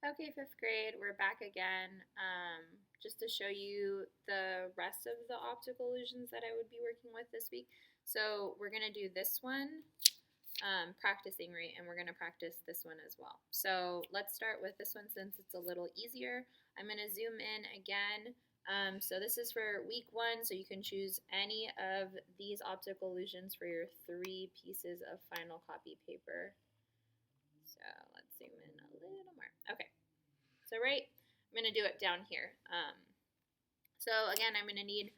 Okay, fifth grade, we're back again, just to show you the rest of the optical illusions that I would be working with this week. So we're going to do this one, practicing, right, and we're going to practice this one as well. So let's start with this one since it's a little easier. I'm going to zoom in again. So this is for week 1, so you can choose any of these optical illusions for your 3 pieces of final copy paper. So let's zoom in a little more. Okay, so I'm going to do it down here. So again, I'm going to need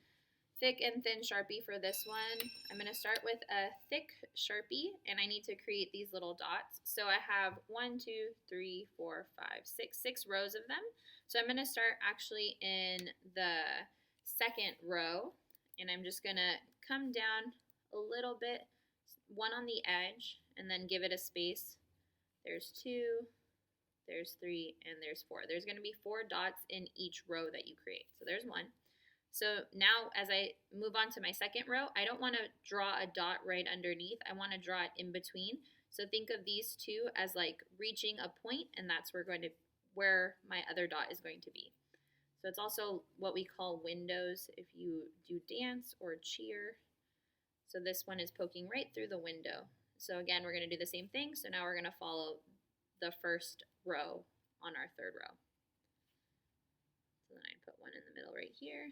thick and thin Sharpie for this one. I'm going to start with a thick Sharpie, and I need to create these little dots. So I have 1, 2, 3, 4, 5, 6 rows of them. So I'm going to start actually in the second row, and I'm just going to come down a little bit, one on the edge, and then give it a space. There's 2, there's 3, and there's 4. There's going to be 4 dots in each row that you create. So there's 1. So now as I move on to my second row, I don't want to draw a dot right underneath. I want to draw it in between. So think of these two as like reaching a point, and that's where my other dot is going to be. So it's also what we call windows if you do dance or cheer. So this one is poking right through the window. So again, we're going to do the same thing. So now we're going to follow the first row on our third row. So then I put one in the middle right here,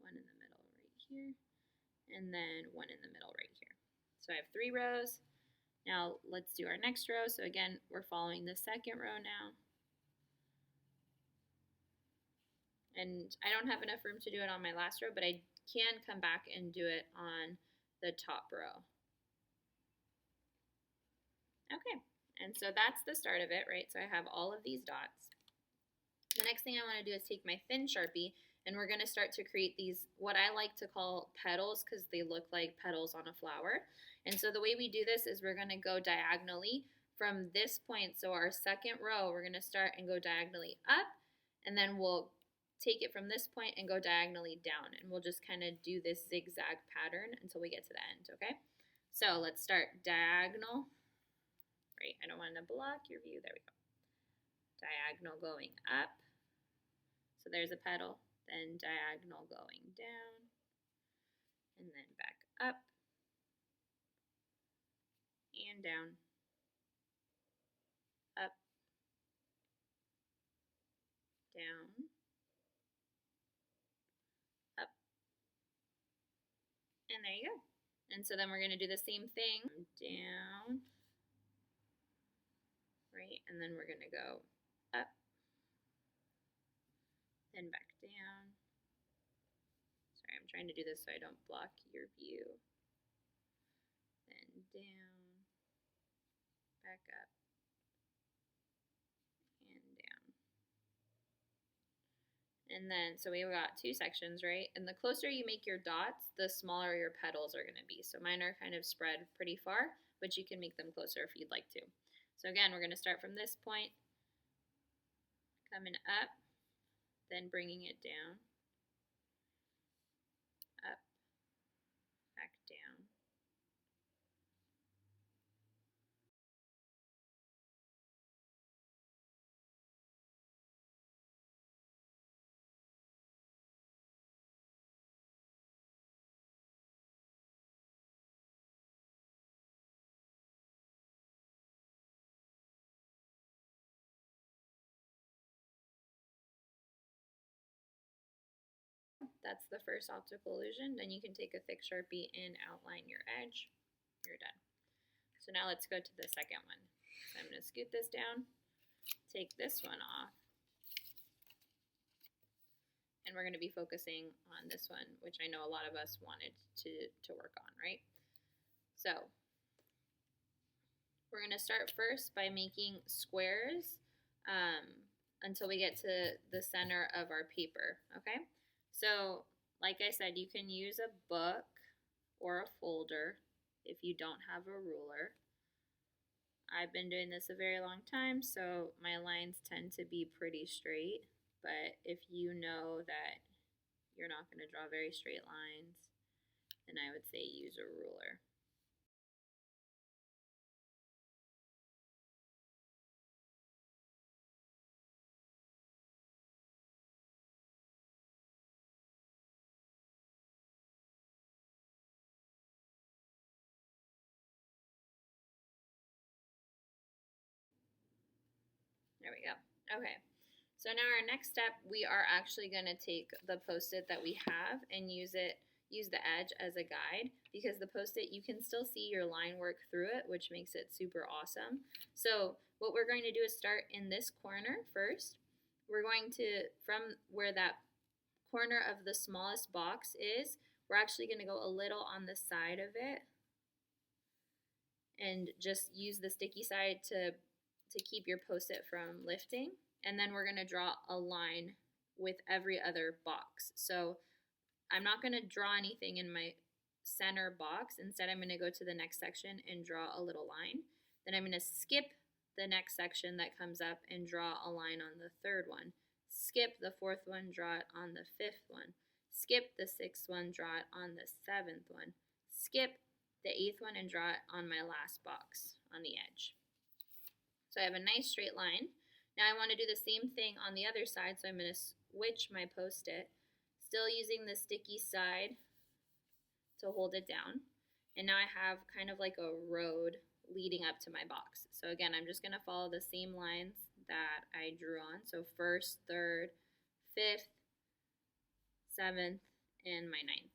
one in the middle right here, and then one in the middle right here. So I have 3 rows. Now let's do our next row. So again, we're following the second row now. And I don't have enough room to do it on my last row, but I can come back and do it on the top row. Okay, and so that's the start of it, right? So I have all of these dots. The next thing I want to do is take my thin Sharpie, and we're going to start to create these, what I like to call petals, because they look like petals on a flower. And so the way we do this is we're going to go diagonally from this point. So our second row, we're going to start and go diagonally up, and then we'll take it from this point and go diagonally down. And we'll just kind of do this zigzag pattern until we get to the end, okay? So let's start diagonal. Right, I don't want to block your view. There we go. Diagonal going up. So there's a petal. Then diagonal going down. And then back up. And down. Up. Down. Up. And there you go. And so then we're going to do the same thing. Down. Right, and then we're going to go up, then back down. Sorry, I'm trying to do this so I don't block your view. Then down, back up, and down. And then, so we've got 2 sections, right? And the closer you make your dots, the smaller your petals are going to be. So mine are kind of spread pretty far, but you can make them closer if you'd like to. So again, we're going to start from this point, coming up, then bringing it down, up, back down. That's the first optical illusion. Then you can take a thick Sharpie and outline your edge. You're done. So now let's go to the second one. So I'm going to scoot this down, take this one off, and we're going to be focusing on this one, which I know a lot of us wanted to work on, right? So we're going to start first by making squares until we get to the center of our paper, okay? So like I said, you can use a book or a folder if you don't have a ruler. I've been doing this a very long time, so my lines tend to be pretty straight, but if you know that you're not going to draw very straight lines, then I would say use a ruler. There we go. Okay. So now our next step, we are actually going to take the Post-it that we have and use the edge as a guide, because the Post-it, you can still see your line work through it, which makes it super awesome. So what we're going to do is start in this corner first. We're going to, from where that corner of the smallest box is, we're actually going to go a little on the side of it and just use the sticky side to keep your Post-it from lifting. And then we're going to draw a line with every other box. So I'm not going to draw anything in my center box. Instead, I'm going to go to the next section and draw a little line. Then I'm going to skip the next section that comes up and draw a line on the third one. Skip the fourth one, draw it on the fifth one. Skip the sixth one, draw it on the seventh one. Skip the eighth one and draw it on my last box on the edge. So I have a nice straight line. Now I want to do the same thing on the other side, so I'm going to switch my Post-it, still using the sticky side to hold it down. And now I have kind of like a road leading up to my box. So again, I'm just going to follow the same lines that I drew on. So first, third, fifth, seventh, and my ninth.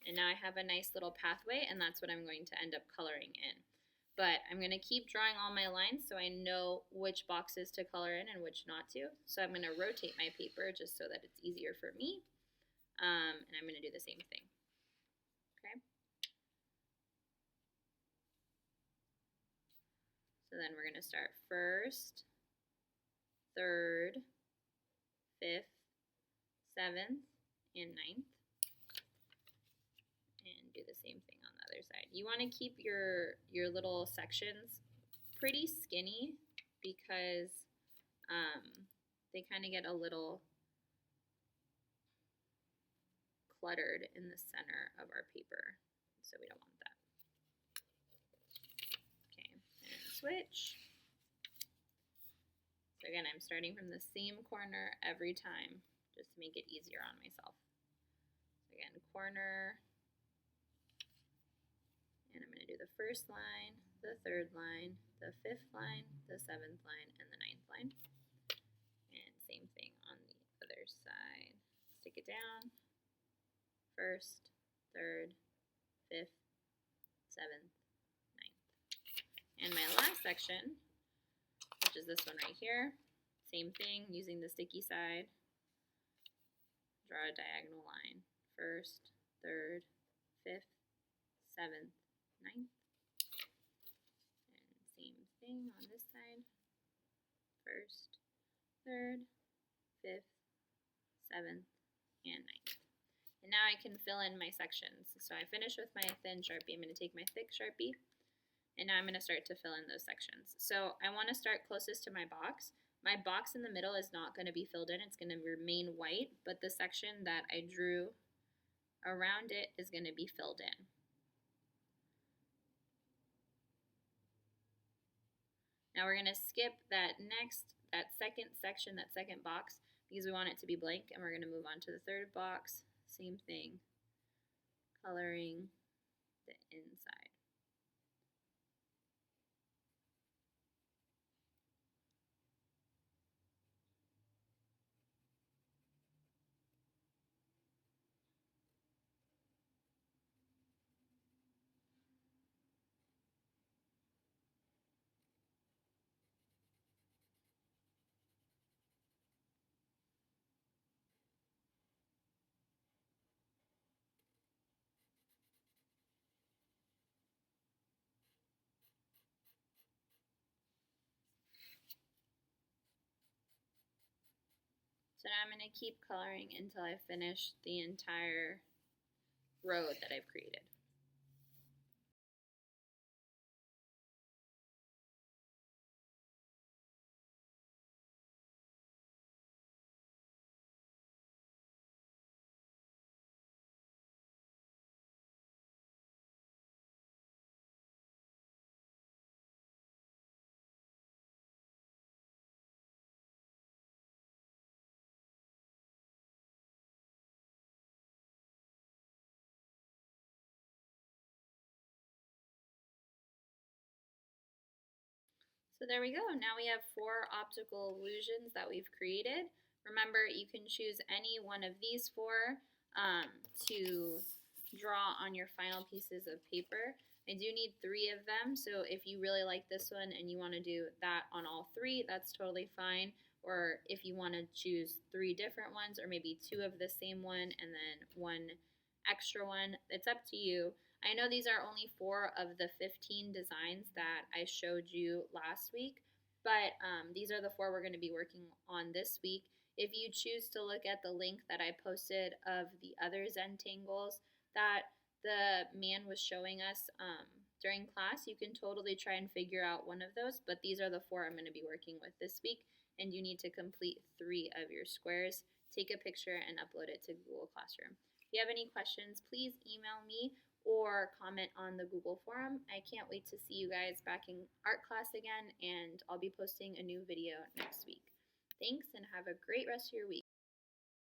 And now I have a nice little pathway, and that's what I'm going to end up coloring in. But I'm going to keep drawing all my lines so I know which boxes to color in and which not to. So I'm going to rotate my paper just so that it's easier for me. And I'm going to do the same thing. Okay. So then we're going to start first, third, fifth, seventh, and ninth. And do the same thing on the other side. You want to keep your little sections pretty skinny because they kind of get a little cluttered in the center of our paper, so we don't want that. Okay, and switch. So again, I'm starting from the same corner every time just to make it easier on myself. So again, corner. And I'm going to do the first line, the third line, the fifth line, the seventh line, and the ninth line. And same thing on the other side. Stick it down. First, third, fifth, seventh, ninth. And my last section, which is this one right here, same thing, using the sticky side. Draw a diagonal line. First, third, fifth, seventh, ninth. And same thing on this side. First, third, fifth, seventh, and ninth. And now I can fill in my sections. So I finish with my thin Sharpie. I'm going to take my thick Sharpie, and now I'm going to start to fill in those sections. So I want to start closest to my box. My box in the middle is not going to be filled in. It's going to remain white, but the section that I drew around it is going to be filled in. Now we're going to skip that second section, that second box, because we want it to be blank, and we're going to move on to the third box. Same thing, coloring the inside. So now I'm going to keep coloring until I finish the entire road that I've created. So there we go. Now we have 4 optical illusions that we've created. Remember, you can choose any one of these 4 to draw on your final pieces of paper. I do need 3 of them, so if you really like this one and you want to do that on all 3, that's totally fine. Or if you want to choose 3 different ones, or maybe 2 of the same one and then 1 extra one, it's up to you. I know these are only 4 of the 15 designs that I showed you last week, but these are the 4 we're going to be working on this week. If you choose to look at the link that I posted of the other Zentangles that the man was showing us during class, you can totally try and figure out one of those, but these are the 4 I'm going to be working with this week, and you need to complete 3 of your squares. Take a picture and upload it to Google Classroom. If you have any questions, please email me or comment on the Google forum. I can't wait to see you guys back in art class again, and I'll be posting a new video next week. Thanks, and have a great rest of your week.